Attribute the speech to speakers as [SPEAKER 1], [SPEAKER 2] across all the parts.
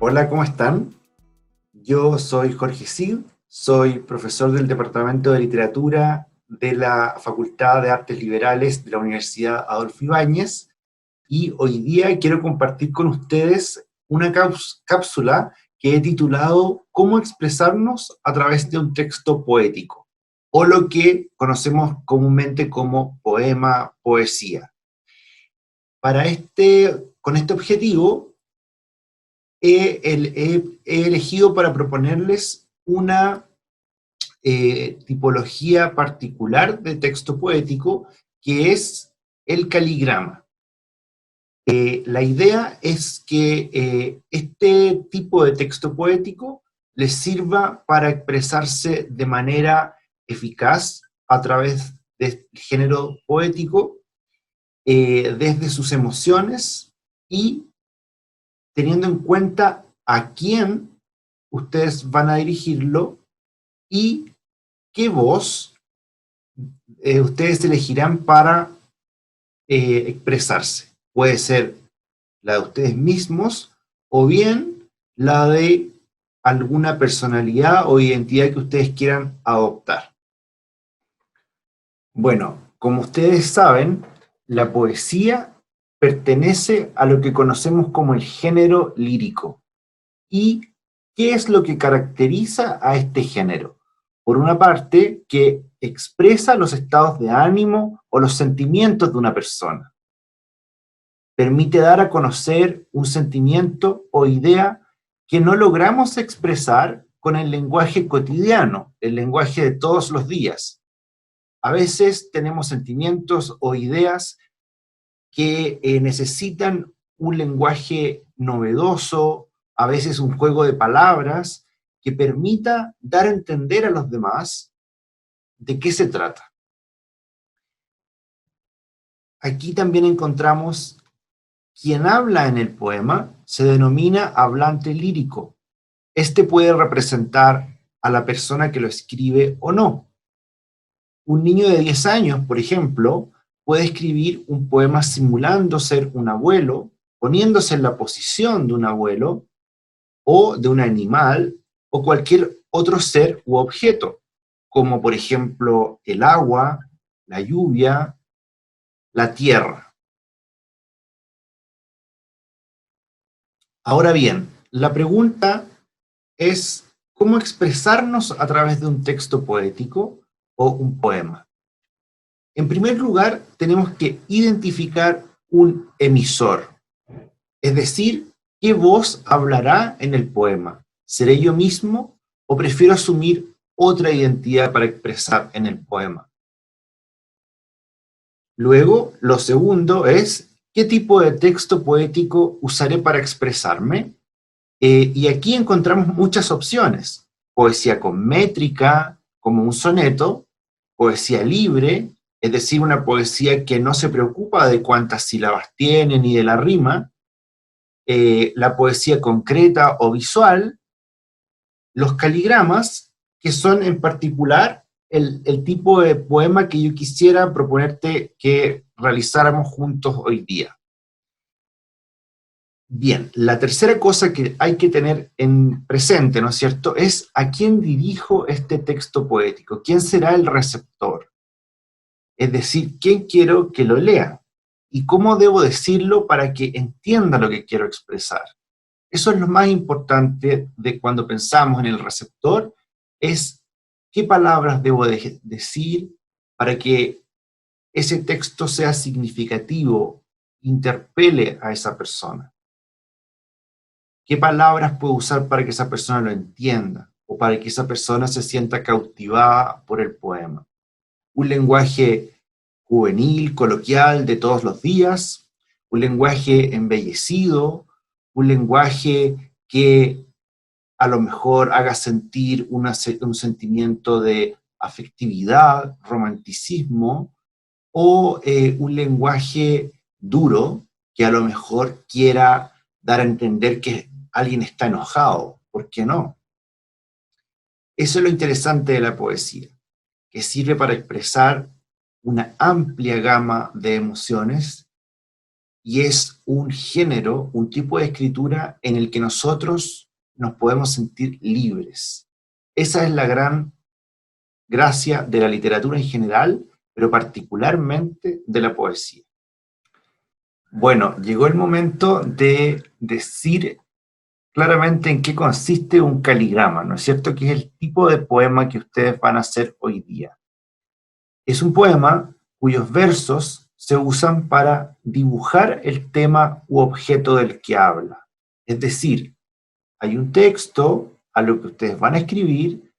[SPEAKER 1] Hola, ¿cómo están? Yo soy Jorge Cid, soy profesor del Departamento de Literatura de la Facultad de Artes Liberales de la Universidad Adolfo Ibáñez, y hoy día quiero compartir con ustedes una cápsula que he titulado ¿Cómo expresarnos a través de un texto poético?, o lo que conocemos comúnmente como poema, poesía. Con este objetivo, he elegido para proponerles una tipología particular de texto poético, que es el caligrama. La idea es que este tipo de texto poético les sirva para expresarse de manera eficaz a través del género poético, desde sus emociones y teniendo en cuenta a quién ustedes van a dirigirlo y qué voz ustedes elegirán para expresarse. Puede ser la de ustedes mismos o bien la de alguna personalidad o identidad que ustedes quieran adoptar. Bueno, como ustedes saben, la poesía pertenece a lo que conocemos como el género lírico. ¿Y qué es lo que caracteriza a este género? Por una parte, que expresa los estados de ánimo o los sentimientos de una persona. Permite dar a conocer un sentimiento o idea que no logramos expresar con el lenguaje cotidiano, el lenguaje de todos los días. A veces tenemos sentimientos o ideas que necesitan un lenguaje novedoso, a veces un juego de palabras que permita dar a entender a los demás de qué se trata. Aquí también encontramos quien habla en el poema se denomina hablante lírico. Este puede representar a la persona que lo escribe o no. Un niño de 10 años, por ejemplo, puede escribir un poema simulando ser un abuelo, poniéndose en la posición de un abuelo, o de un animal, o cualquier otro ser u objeto, como por ejemplo el agua, la lluvia, la tierra. Ahora bien, la pregunta es ¿cómo expresarnos a través de un texto poético o un poema? En primer lugar, tenemos que identificar un emisor, es decir, ¿qué voz hablará en el poema? ¿Seré yo mismo o prefiero asumir otra identidad para expresar en el poema? Luego, lo segundo es, ¿qué tipo de texto poético usaré para expresarme? Y aquí encontramos muchas opciones. Poesía con métrica, como un soneto, poesía libre, es decir, una poesía que no se preocupa de cuántas sílabas tiene ni de la rima, la poesía concreta o visual, los caligramas, que son en particular el tipo de poema que yo quisiera proponerte que realizáramos juntos hoy día. Bien, la tercera cosa que hay que tener en presente, ¿no es cierto?, es a quién dirijo este texto poético, quién será el receptor. Es decir, quién quiero que lo lea y cómo debo decirlo para que entienda lo que quiero expresar. Eso es lo más importante de cuando pensamos en el receptor, es qué palabras debo decir para que ese texto sea significativo, interpele a esa persona. ¿Qué palabras puedo usar para que esa persona lo entienda o para que esa persona se sienta cautivada por el poema? Un lenguaje juvenil, coloquial, de todos los días, un lenguaje embellecido, un lenguaje que a lo mejor haga sentir un sentimiento de afectividad, romanticismo, o un lenguaje duro que a lo mejor quiera dar a entender que alguien está enojado. ¿Por qué no? Eso es lo interesante de la poesía, que sirve para expresar una amplia gama de emociones y es un género, un tipo de escritura en el que nosotros nos podemos sentir libres. Esa es la gran gracia de la literatura en general, pero particularmente de la poesía. Bueno, llegó el momento de decir claramente en qué consiste un caligrama, ¿no es cierto? Que es el tipo de poema que ustedes van a hacer hoy día. Es un poema cuyos versos se usan para dibujar el tema u objeto del que habla. Es decir, hay un texto a lo que ustedes van a escribir,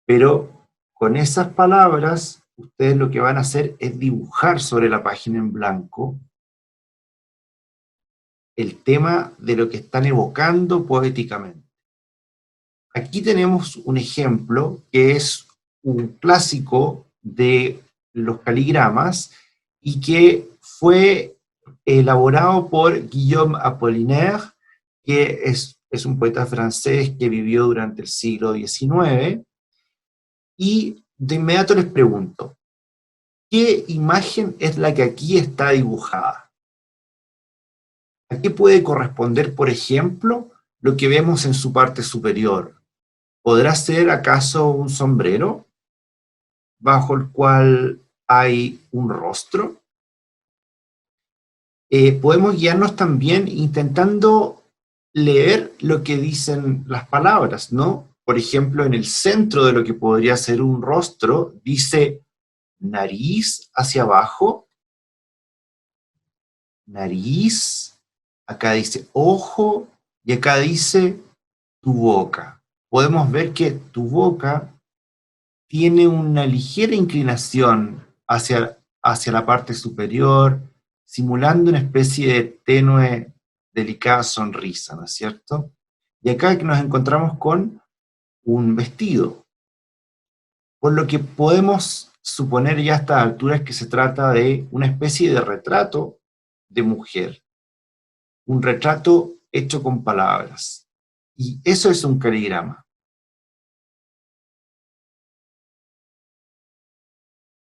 [SPEAKER 1] pero con esas palabras ustedes lo que van a hacer es dibujar sobre la página en blanco el tema de lo que están evocando poéticamente. Aquí tenemos un ejemplo que es un clásico de los caligramas y que fue elaborado por Guillaume Apollinaire, que es un poeta francés que vivió durante el siglo XIX. Y de inmediato les pregunto, ¿qué imagen es la que aquí está dibujada? ¿A qué puede corresponder, por ejemplo, lo que vemos en su parte superior? ¿Podrá ser acaso un sombrero bajo el cual hay un rostro? Podemos guiarnos también intentando leer lo que dicen las palabras, ¿no? Por ejemplo, en el centro de lo que podría ser un rostro, dice nariz hacia abajo, nariz, acá dice ojo, y acá dice tu boca. Podemos ver que tu boca tiene una ligera inclinación hacia la parte superior, simulando una especie de tenue, delicada sonrisa, ¿no es cierto? Y acá nos encontramos con un vestido, por lo que podemos suponer ya a estas alturas que se trata de una especie de retrato de mujer, un retrato hecho con palabras. Y eso es un caligrama.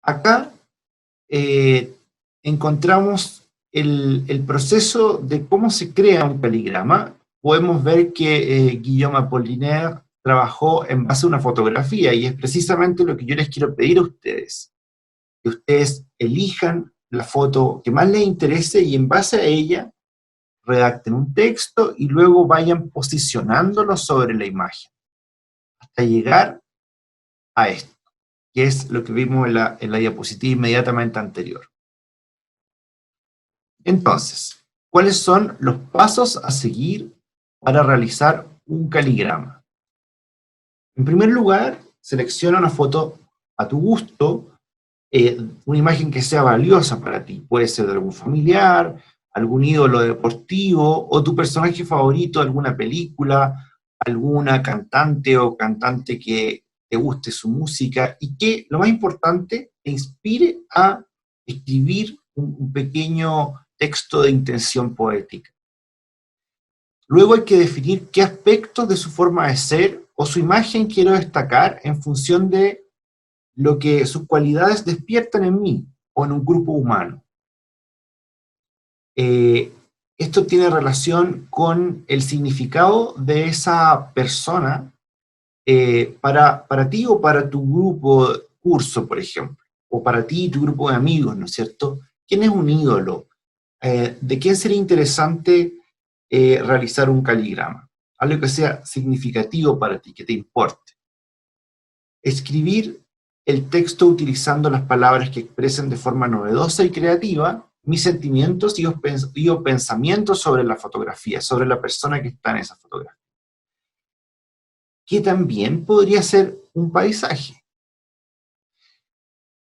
[SPEAKER 1] Acá encontramos el proceso de cómo se crea un caligrama. Podemos ver que Guillaume Apollinaire trabajó en base a una fotografía y es precisamente lo que yo les quiero pedir a ustedes, que ustedes elijan la foto que más les interese y en base a ella redacten un texto y luego vayan posicionándolo sobre la imagen hasta llegar a esto, que es lo que vimos en la diapositiva inmediatamente anterior. Entonces, ¿cuáles son los pasos a seguir para realizar un caligrama? En primer lugar, selecciona una foto a tu gusto, una imagen que sea valiosa para ti. Puede ser de algún familiar, algún ídolo deportivo, o tu personaje favorito de alguna película, alguna cantante o cantante que te guste su música y que, lo más importante, te inspire a escribir un pequeño texto de intención poética. Luego hay que definir qué aspectos de su forma de ser o su imagen quiero destacar en función de lo que sus cualidades despiertan en mí o en un grupo humano. Eh, Esto tiene relación con el significado de esa persona para ti o para tu grupo curso, por ejemplo, o para ti y tu grupo de amigos, ¿no es cierto? ¿Quién es un ídolo? ¿De quién sería interesante realizar un caligrama? Algo que sea significativo para ti, que te importe. Escribir el texto utilizando las palabras que expresen de forma novedosa y creativa mis sentimientos y o pensamientos sobre la fotografía, sobre la persona que está en esa fotografía. Que también podría ser un paisaje.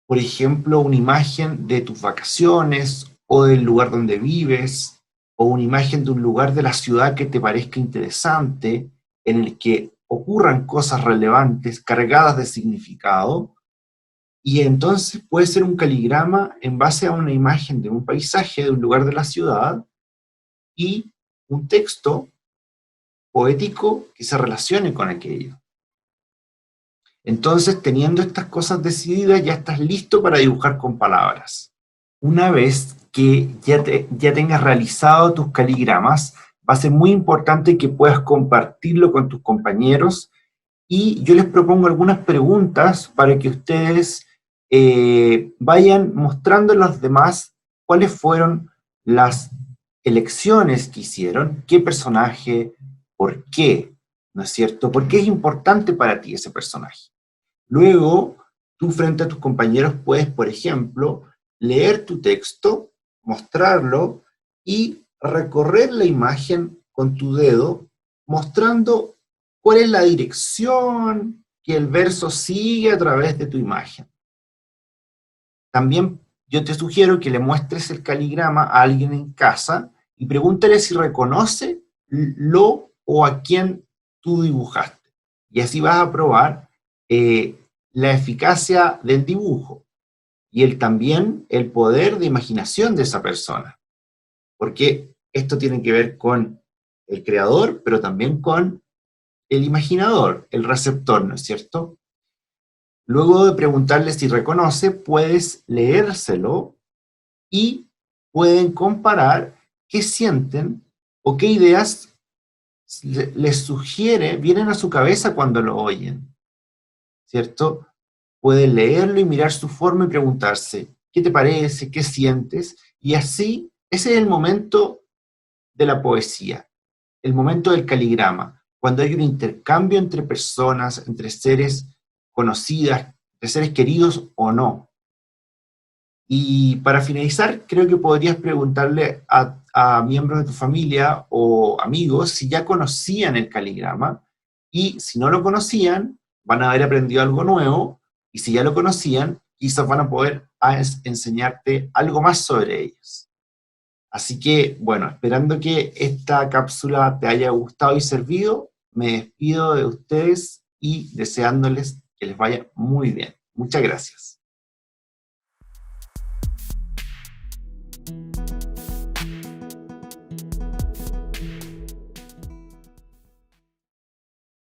[SPEAKER 1] Por ejemplo, una imagen de tus vacaciones o del lugar donde vives, o una imagen de un lugar de la ciudad que te parezca interesante, en el que ocurran cosas relevantes, cargadas de significado, y entonces puede ser un caligrama en base a una imagen de un paisaje, de un lugar de la ciudad, y un texto poético que se relacione con aquello. Entonces, teniendo estas cosas decididas, ya estás listo para dibujar con palabras. Una vez que ya tengas realizado tus caligramas, va a ser muy importante que puedas compartirlo con tus compañeros, y yo les propongo algunas preguntas para que ustedes vayan mostrando a los demás cuáles fueron las elecciones que hicieron, qué personaje, por qué, ¿no es cierto? ¿Por qué es importante para ti ese personaje? Luego, tú frente a tus compañeros puedes, por ejemplo, leer tu texto, mostrarlo y recorrer la imagen con tu dedo, mostrando cuál es la dirección que el verso sigue a través de tu imagen. También yo te sugiero que le muestres el caligrama a alguien en casa y pregúntale si reconoce lo o a quien tú dibujaste. Y así vas a probar la eficacia del dibujo y también el poder de imaginación de esa persona. Porque esto tiene que ver con el creador, pero también con el imaginador, el receptor, ¿no es cierto? Luego de preguntarle si reconoce, puedes leérselo y pueden comparar qué sienten o qué ideas les sugiere, vienen a su cabeza cuando lo oyen, ¿cierto? Pueden leerlo y mirar su forma y preguntarse, ¿qué te parece? ¿Qué sientes? Y así, ese es el momento de la poesía, el momento del caligrama, cuando hay un intercambio entre personas, entre seres conocidas, entre seres queridos o no. Y para finalizar, creo que podrías preguntarle a miembros de tu familia o amigos si ya conocían el caligrama, y si no lo conocían, van a haber aprendido algo nuevo, y si ya lo conocían, quizás van a poder enseñarte algo más sobre ellos. Así que, bueno, esperando que esta cápsula te haya gustado y servido, me despido de ustedes y deseándoles que les vaya muy bien. Muchas gracias.